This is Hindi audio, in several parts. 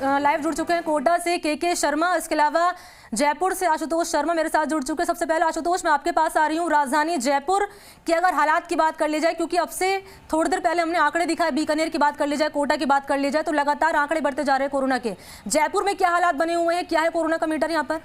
लाइव जुड़ चुके हैं कोटा से के शर्मा, इसके अलावा जयपुर से आशुतोष शर्मा मेरे साथ जुड़ चुके हैं। सबसे पहले आशुतोष, मैं आपके पास आ रही हूँ राजधानी जयपुर की अगर हालात की बात कर ली जाए, क्योंकि अब से थोड़ी देर पहले हमने आंकड़े दिखाए, बीकानेर की बात कर ली जाए, कोटा की बात कर ली जाए, तो लगातार आंकड़े बढ़ते जा रहे हैं कोरोना के। जयपुर में क्या हालात बने हुए हैं, क्या है कोरोना का मीटर यहाँ पर?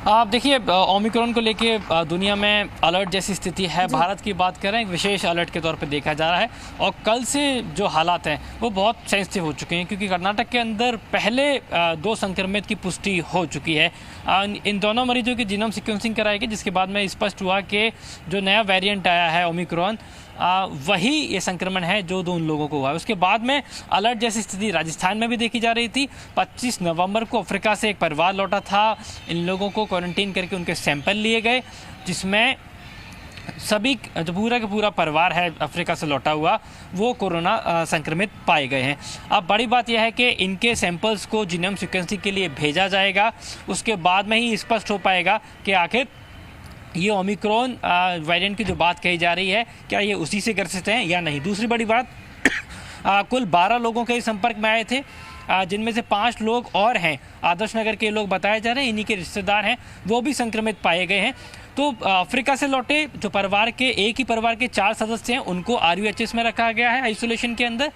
आप देखिए, ओमिक्रॉन को लेके दुनिया में अलर्ट जैसी स्थिति है। भारत की बात करें, एक विशेष अलर्ट के तौर पे देखा जा रहा है। और कल से जो हालात हैं वो बहुत सेंसिटिव हो चुके हैं, क्योंकि कर्नाटक के अंदर पहले 2 संक्रमित की पुष्टि हो चुकी है। इन दोनों मरीजों की जीनोम सीक्वेंसिंग कराई गई, जिसके बाद में स्पष्ट हुआ कि जो नया वेरिएंट आया है ओमिक्रॉन, वही ये संक्रमण है जो उन लोगों को हुआ है। उसके बाद में अलर्ट जैसी स्थिति राजस्थान में भी देखी जा रही थी। 25 नवंबर को अफ्रीका से एक परिवार लौटा था। इन लोगों को क्वारंटीन करके उनके सैंपल लिए गए, जिसमें सभी जो पूरा का पूरा परिवार है अफ्रीका से लौटा हुआ, वो कोरोना संक्रमित पाए गए हैं। अब बड़ी बात यह है कि इनके सैंपल्स को जीनोम सीक्वेंसिंग के लिए भेजा जाएगा। उसके बाद में ही स्पष्ट हो पाएगा कि आखिर ये ओमिक्रॉन वेरिएंट की जो बात कही जा रही है, क्या ये उसी से ग्रसित हैं या नहीं। दूसरी बड़ी बात, कुल 12 लोगों के संपर्क में आए थे, जिनमें से 5 लोग और हैं, आदर्श नगर के लोग बताए जा रहे हैं, इन्हीं के रिश्तेदार हैं, वो भी संक्रमित पाए गए हैं। तो अफ्रीका से लौटे जो परिवार के, एक ही परिवार के 4 सदस्य हैं, उनको RUHS में रखा गया है आइसोलेशन के अंदर,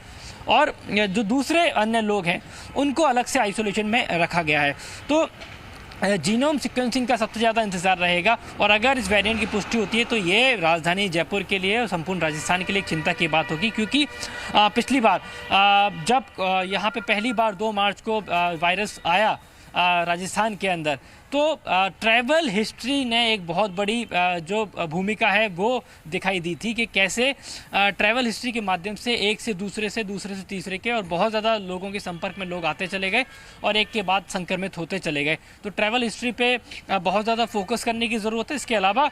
और जो दूसरे अन्य लोग हैं उनको अलग से आइसोलेशन में रखा गया है। तो जीनोम सीक्वेंसिंग का सबसे ज़्यादा इंतजार रहेगा, और अगर इस वेरिएंट की पुष्टि होती है तो ये राजधानी जयपुर के लिए और संपूर्ण राजस्थान के लिए एक चिंता की बात होगी, क्योंकि पिछली बार जब यहाँ पे पहली बार 2 मार्च को वायरस आया राजस्थान के अंदर, तो ट्रैवल हिस्ट्री ने एक बहुत बड़ी जो भूमिका है वो दिखाई दी थी कि कैसे ट्रैवल हिस्ट्री के माध्यम से एक से दूसरे से तीसरे के और बहुत ज़्यादा लोगों के संपर्क में लोग आते चले गए और एक के बाद संक्रमित होते चले गए। तो ट्रैवल हिस्ट्री पे बहुत ज़्यादा फोकस करने की ज़रूरत है। इसके अलावा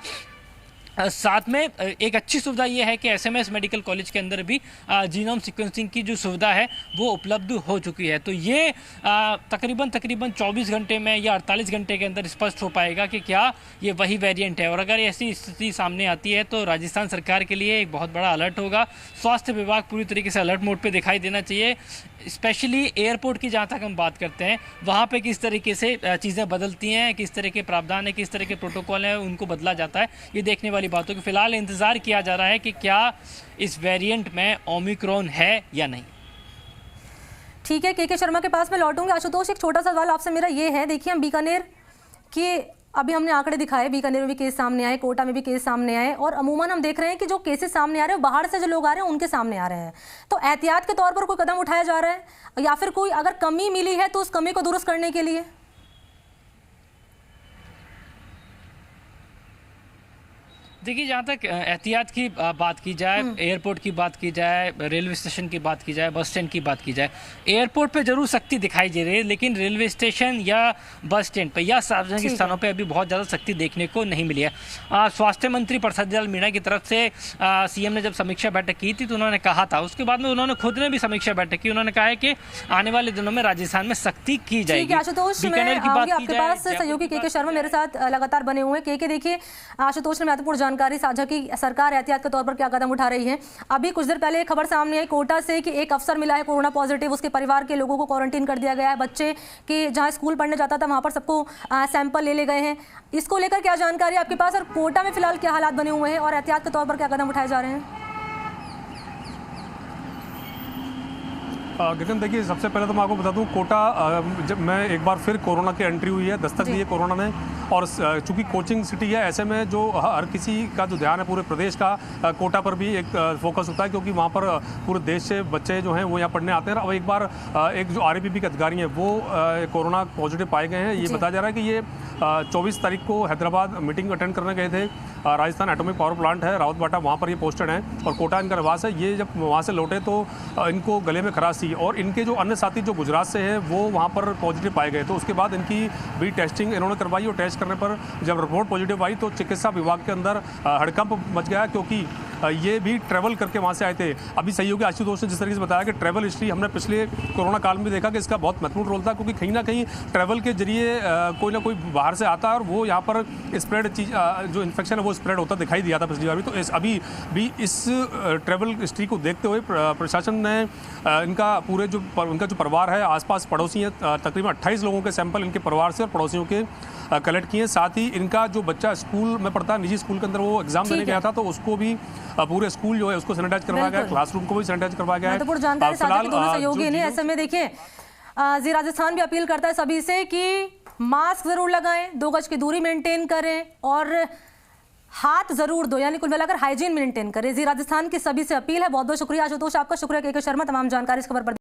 साथ में एक अच्छी सुविधा ये है कि SMS मेडिकल कॉलेज के अंदर भी जीनोम सीक्वेंसिंग की जो सुविधा है वो उपलब्ध हो चुकी है। तो ये तकरीबन 24 घंटे में या 48 घंटे के अंदर स्पष्ट हो पाएगा कि क्या ये वही वेरिएंट है। और अगर ऐसी स्थिति सामने आती है तो राजस्थान सरकार के लिए एक बहुत बड़ा अलर्ट होगा। स्वास्थ्य विभाग पूरी तरीके से अलर्ट मोड पर दिखाई देना चाहिए। स्पेशली एयरपोर्ट की जहाँ तक हम बात करते हैं, वहाँ पे किस तरीके से चीज़ें बदलती हैं, किस तरह के प्रावधान है, किस तरह के प्रोटोकॉल हैं, उनको बदला जाता है, ये देखने वाली बात होगी। फिलहाल इंतज़ार किया जा रहा है कि क्या इस वेरिएंट में ओमिक्रॉन है या नहीं। ठीक है, के शर्मा के पास मैं लौटूंगी। आशुतोष, एक छोटा सा सवाल आपसे मेरा ये है, देखिए हम बीकानेर के अभी हमने आंकड़े दिखाए, बीकानेर में भी केस सामने आए, कोटा में भी केस सामने आए, और अमूमन हम देख रहे हैं कि जो केसेस सामने आ रहे हैं बाहर से जो लोग आ रहे हैं उनके सामने आ रहे हैं। तो एहतियात के तौर पर कोई कदम उठाया जा रहा है, या फिर कोई अगर कमी मिली है तो उस कमी को दुरुस्त करने के लिए? देखिए, जहाँ तक एहतियात की बात की जाए, एयरपोर्ट की बात की जाए, रेलवे स्टेशन की बात की जाए, बस स्टैंड की बात की जाए, एयरपोर्ट पे जरूर सख्ती दिखाई दे रही है, लेकिन रेलवे स्टेशन या बस स्टैंड पे या सार्वजनिक स्थानों पे अभी बहुत ज़्यादा सख्ती देखने को नहीं मिली है। स्वास्थ्य मंत्री प्रसाद मीणा की तरफ से CM ने जब समीक्षा बैठक की थी तो उन्होंने कहा था, उसके बाद में उन्होंने खुद ने भी समीक्षा बैठक की, उन्होंने कहा है कि आने वाले दिनों में राजस्थान में सख्ती की जाएगी। आशुतोष, आपके पास सहयोगी के शर्मा मेरे साथ लगातार बने हुए हैं। देखिए, आशुतोष ने महत्वपूर्ण जानकारी साझा की, सरकार एहतियात के तौर पर क्या कदम उठा रही है। अभी कुछ देर पहले एक खबर सामने आई कोटा से कि एक अफसर मिला है कोरोना पॉजिटिव, उसके परिवार के लोगों को क्वारंटीन कर दिया गया है। बच्चे के जहां स्कूल पढ़ने जाता था वहां पर सबको सैंपल ले गए हैं। इसको लेकर क्या जानकारी आपके पास, और कोटा में फिलहाल क्या हालात बने हुए हैं और एहतियात के तौर पर क्या कदम उठाए जा रहे हैं? गगन, देखिए, सबसे पहले तो मैं आपको बता दूं, कोटा जब मैं एक बार फिर कोरोना की एंट्री हुई है, दस्तक दी है कोरोना ने, और चूंकि कोचिंग सिटी है, ऐसे में जो हर किसी का जो ध्यान है पूरे प्रदेश का कोटा पर भी एक फोकस होता है, क्योंकि वहाँ पर पूरे देश से बच्चे जो हैं वो यहाँ पढ़ने आते हैं। अब एक बार एक जो RAPP के अधिकारी हैं वो कोरोना पॉजिटिव पाए गए हैं। ये बताया जा रहा है कि ये 24 तारीख को हैदराबाद मीटिंग अटेंड करने गए थे। राजस्थान एटॉमिक पावर प्लांट है रावतबाटा, वहाँ पर ये पोस्टेड हैं और कोटा इनका निवास है। ये जब वहाँ से लौटे तो इनको गले में खराश थी, और इनके जो अन्य साथी जो गुजरात से हैं वो वहाँ पर पॉजिटिव पाए गए। तो उसके बाद इनकी भी टेस्टिंग इन्होंने करवाई, और टेस्ट करने पर जब रिपोर्ट पॉजिटिव आई तो चिकित्सा विभाग के अंदर हड़कंप मच गया, क्योंकि ये भी ट्रैवल करके वहाँ से आए थे। अभी सहयोगी आशुतोष ने जिस तरीके से बताया कि ट्रैवल हिस्ट्री हमने पिछले कोरोना काल में देखा कि इसका बहुत महत्वपूर्ण रोल था, क्योंकि कहीं ना कहीं ट्रैवल के जरिए कोई ना कोई बाहर से आता है और वो यहाँ पर स्प्रेड चीज जो इन्फेक्शन है वो स्प्रेड होता दिखाई दिया था पिछली बार भी। तो अभी भी इस ट्रैवल हिस्ट्री को देखते हुए प्रशासन ने इनका उनका जो परिवार है, आसपास पड़ोसी हैं, तकरीबन 28 लोगों के सैंपल इनके परिवार से और पड़ोसियों के कलेक्ट किए। साथ ही इनका जो बच्चा स्कूल में पढ़ता है, निजी स्कूल के अंदर वो एग्जाम देने गया था, तो उसको भी पूरे स्कूल जो है उसको सैनिटाइज करवाया गया, क्लासरूम को भी सैनिटाइज करवाया गया है। महत्वपूर्ण जानकारी साझा की दोनों सहयोगी ने। ऐसे में देखिए जी राजस्थान भी अपील करता है सभी से कि मास्क जरूर लगाएं, 2 गज की दूरी मेंटेन करें और हाथ जरूर दो, यानी कुल मिलाकर हाइजीन मेंटेन करें। जी राजस्थान की सभी से अपील है। बहुत बहुत शुक्रिया आशुतोष आपका, शुक्रिया के शर्मा तमाम जानकारी इस खबर पर